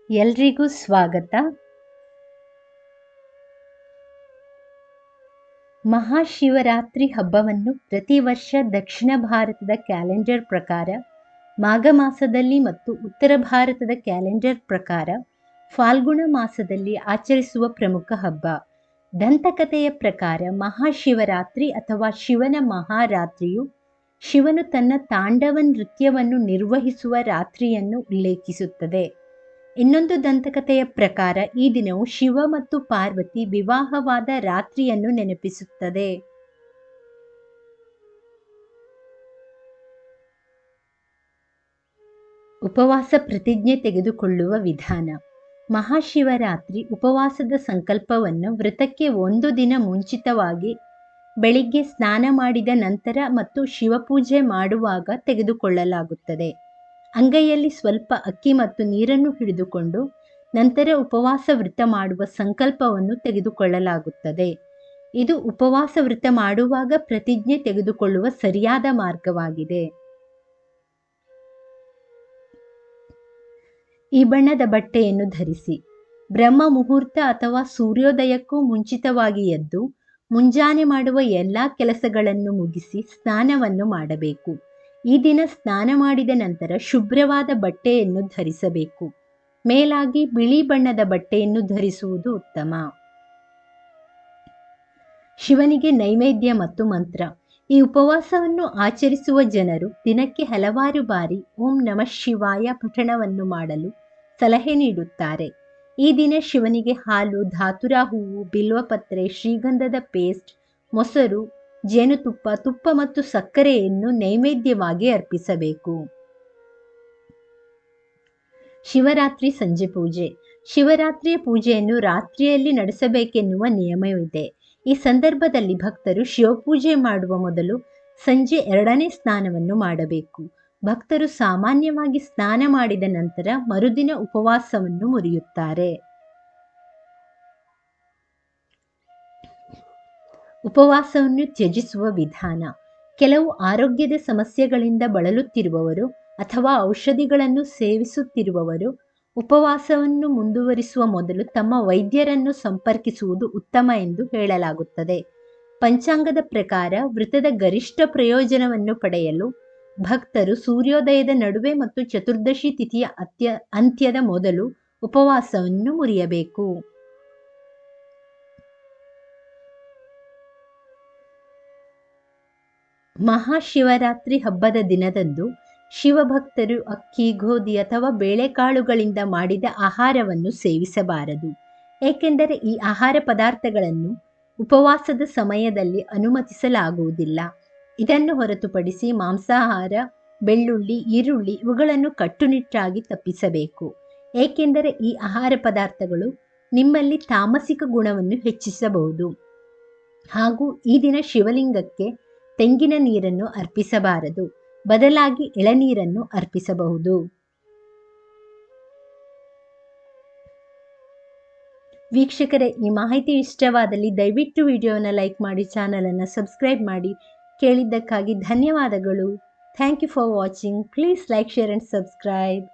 ಎಲ್ರಿಗೂ ಸ್ವಾಗತ. ಮಹಾಶಿವರಾತ್ರಿ ಹಬ್ಬವನ್ನು ಪ್ರತಿ ವರ್ಷ ದಕ್ಷಿಣ ಭಾರತದ ಕ್ಯಾಲೆಂಡರ್ ಪ್ರಕಾರ ಮಾಘ ಮಾಸದಲ್ಲಿ ಮತ್ತು ಉತ್ತರ ಭಾರತದ ಕ್ಯಾಲೆಂಡರ್ ಪ್ರಕಾರ ಫಾಲ್ಗುಣ ಮಾಸದಲ್ಲಿ ಆಚರಿಸುವ ಪ್ರಮುಖ ಹಬ್ಬ. ದಂತಕಥೆಯ ಪ್ರಕಾರ ಮಹಾಶಿವರಾತ್ರಿ ಅಥವಾ ಶಿವನ ಮಹಾರಾತ್ರಿಯು ಶಿವನು ತನ್ನ ತಾಂಡವ ನೃತ್ಯವನ್ನು ನಿರ್ವಹಿಸುವ ರಾತ್ರಿಯನ್ನು ಉಲ್ಲೇಖಿಸುತ್ತದೆ. ಇನ್ನೊಂದು ದಂತಕಥೆಯ ಪ್ರಕಾರ ಈ ದಿನವು ಶಿವ ಮತ್ತು ಪಾರ್ವತಿ ವಿವಾಹವಾದ ರಾತ್ರಿಯನ್ನು ನೆನಪಿಸುತ್ತದೆ. ಉಪವಾಸ ಪ್ರತಿಜ್ಞೆ ತೆಗೆದುಕೊಳ್ಳುವ ವಿಧಾನ. ಮಹಾಶಿವರಾತ್ರಿ ಉಪವಾಸದ ಸಂಕಲ್ಪವನ್ನು ವ್ರತಕ್ಕೆ ಒಂದು ದಿನ ಮುಂಚಿತವಾಗಿ ಬೆಳಿಗ್ಗೆ ಸ್ನಾನ ಮಾಡಿದ ನಂತರ ಮತ್ತು ಶಿವಪೂಜೆ ಮಾಡುವಾಗ ತೆಗೆದುಕೊಳ್ಳಲಾಗುತ್ತದೆ. ಅಂಗೈಯಲ್ಲಿ ಸ್ವಲ್ಪ ಅಕ್ಕಿ ಮತ್ತು ನೀರನ್ನು ಹಿಡಿದುಕೊಂಡು ನಂತರ ಉಪವಾಸ ವ್ರತ ಮಾಡುವ ಸಂಕಲ್ಪವನ್ನು ತೆಗೆದುಕೊಳ್ಳಲಾಗುತ್ತದೆ. ಇದು ಉಪವಾಸ ವ್ರತ ಮಾಡುವಾಗ ಪ್ರತಿಜ್ಞೆ ತೆಗೆದುಕೊಳ್ಳುವ ಸರಿಯಾದ ಮಾರ್ಗವಾಗಿದೆ. ಈ ಬಣ್ಣದ ಬಟ್ಟೆಯನ್ನು ಧರಿಸಿ. ಬ್ರಹ್ಮ ಮುಹೂರ್ತ ಅಥವಾ ಸೂರ್ಯೋದಯಕ್ಕೂ ಮುಂಚಿತವಾಗಿ ಎದ್ದು ಮುಂಜಾನೆ ಮಾಡುವ ಎಲ್ಲ ಕೆಲಸಗಳನ್ನು ಮುಗಿಸಿ ಸ್ನಾನವನ್ನು ಮಾಡಬೇಕು. ಈ ದಿನ ಸ್ನಾನ ಮಾಡಿದ ನಂತರ ಶುಭ್ರವಾದ ಬಟ್ಟೆಯನ್ನು ಧರಿಸಬೇಕು. ಮೇಲಾಗಿ ಬಿಳಿ ಬಣ್ಣದ ಬಟ್ಟೆಯನ್ನು ಧರಿಸುವುದು ಉತ್ತಮ. ಶಿವನಿಗೆ ನೈವೇದ್ಯ ಮತ್ತು ಮಂತ್ರ. ಈ ಉಪವಾಸವನ್ನು ಆಚರಿಸುವ ಜನರು ದಿನಕ್ಕೆ ಹಲವಾರು ಬಾರಿ ಓಂ ನಮಃ ಶಿವಾಯ ಪಠಣವನ್ನು ಮಾಡಲು ಸಲಹೆ ನೀಡುತ್ತಾರೆ. ಈ ದಿನ ಶಿವನಿಗೆ ಹಾಲು, ಧಾತುರ ಹೂವು, ಬಿಲ್ವಪತ್ರೆ, ಶ್ರೀಗಂಧದ ಪೇಸ್ಟ್, ಮೊಸರು, ಜೇನುತುಪ್ಪ, ತುಪ್ಪ ಮತ್ತು ಸಕ್ಕರೆಯನ್ನು ನೈವೇದ್ಯವಾಗಿ ಅರ್ಪಿಸಬೇಕು. ಶಿವರಾತ್ರಿ ಸಂಜೆ ಪೂಜೆ. ಶಿವರಾತ್ರಿಯ ಪೂಜೆಯನ್ನು ರಾತ್ರಿಯಲ್ಲಿ ನಡೆಸಬೇಕೆನ್ನುವ ನಿಯಮವಿದೆ. ಈ ಸಂದರ್ಭದಲ್ಲಿ ಭಕ್ತರು ಶಿವಪೂಜೆ ಮಾಡುವ ಮೊದಲು ಸಂಜೆ 2ನೇ ಸ್ನಾನವನ್ನು ಮಾಡಬೇಕು. ಭಕ್ತರು ಸಾಮಾನ್ಯವಾಗಿ ಸ್ನಾನ ಮಾಡಿದ ನಂತರ ಮರುದಿನ ಉಪವಾಸವನ್ನು ಮುರಿಯುತ್ತಾರೆ. ಉಪವಾಸವನ್ನು ತ್ಯಜಿಸುವ ವಿಧಾನ. ಕೆಲವು ಆರೋಗ್ಯದ ಸಮಸ್ಯೆಗಳಿಂದ ಬಳಲುತ್ತಿರುವವರು ಅಥವಾ ಔಷಧಿಗಳನ್ನು ಸೇವಿಸುತ್ತಿರುವವರು ಉಪವಾಸವನ್ನು ಮುಂದುವರಿಸುವ ಮೊದಲು ತಮ್ಮ ವೈದ್ಯರನ್ನು ಸಂಪರ್ಕಿಸುವುದು ಉತ್ತಮ ಎಂದು ಹೇಳಲಾಗುತ್ತದೆ. ಪಂಚಾಂಗದ ಪ್ರಕಾರ ವ್ರತದ ಗರಿಷ್ಠ ಪ್ರಯೋಜನವನ್ನು ಪಡೆಯಲು ಭಕ್ತರು ಸೂರ್ಯೋದಯದ ನಡುವೆ ಮತ್ತು ಚತುರ್ದಶಿ ತಿಥಿಯ ಅಂತ್ಯದ ಮೊದಲು ಉಪವಾಸವನ್ನು ಮುರಿಯಬೇಕು. ಮಹಾಶಿವರಾತ್ರಿ ಹಬ್ಬದ ದಿನದಂದು ಶಿವಭಕ್ತರು ಅಕ್ಕಿ, ಗೋಧಿ ಅಥವಾ ಬೇಳೆಕಾಳುಗಳಿಂದ ಮಾಡಿದ ಆಹಾರವನ್ನು ಸೇವಿಸಬಾರದು. ಏಕೆಂದರೆ ಈ ಆಹಾರ ಪದಾರ್ಥಗಳನ್ನು ಉಪವಾಸದ ಸಮಯದಲ್ಲಿ ಅನುಮತಿಸಲಾಗುವುದಿಲ್ಲ. ಇದನ್ನು ಹೊರತುಪಡಿಸಿ ಮಾಂಸಾಹಾರ, ಬೆಳ್ಳುಳ್ಳಿ, ಈರುಳ್ಳಿ ಇವುಗಳನ್ನು ಕಟ್ಟುನಿಟ್ಟಾಗಿ ತಪ್ಪಿಸಬೇಕು. ಏಕೆಂದರೆ ಈ ಆಹಾರ ಪದಾರ್ಥಗಳು ನಿಮ್ಮಲ್ಲಿ ತಾಮಸಿಕ ಗುಣವನ್ನು ಹೆಚ್ಚಿಸಬಹುದು. ಹಾಗೂ ಈ ದಿನ ಶಿವಲಿಂಗಕ್ಕೆ ತೆಂಗಿನ ನೀರನ್ನು ಅರ್ಪಿಸಬಾರದು, ಬದಲಾಗಿ ಎಳನೀರನ್ನು ಅರ್ಪಿಸಬಹುದು. ವೀಕ್ಷಕರೇ, ಈ ಮಾಹಿತಿ ಇಷ್ಟವಾದಲ್ಲಿ ದಯವಿಟ್ಟು ವಿಡಿಯೋನ ಲೈಕ್ ಮಾಡಿ, ಚಾನಲನ್ನು ಸಬ್ಸ್ಕ್ರೈಬ್ ಮಾಡಿ. ಕೇಳಿದ್ದಕ್ಕಾಗಿ ಧನ್ಯವಾದಗಳು. Thank you for watching. Please like, share and subscribe.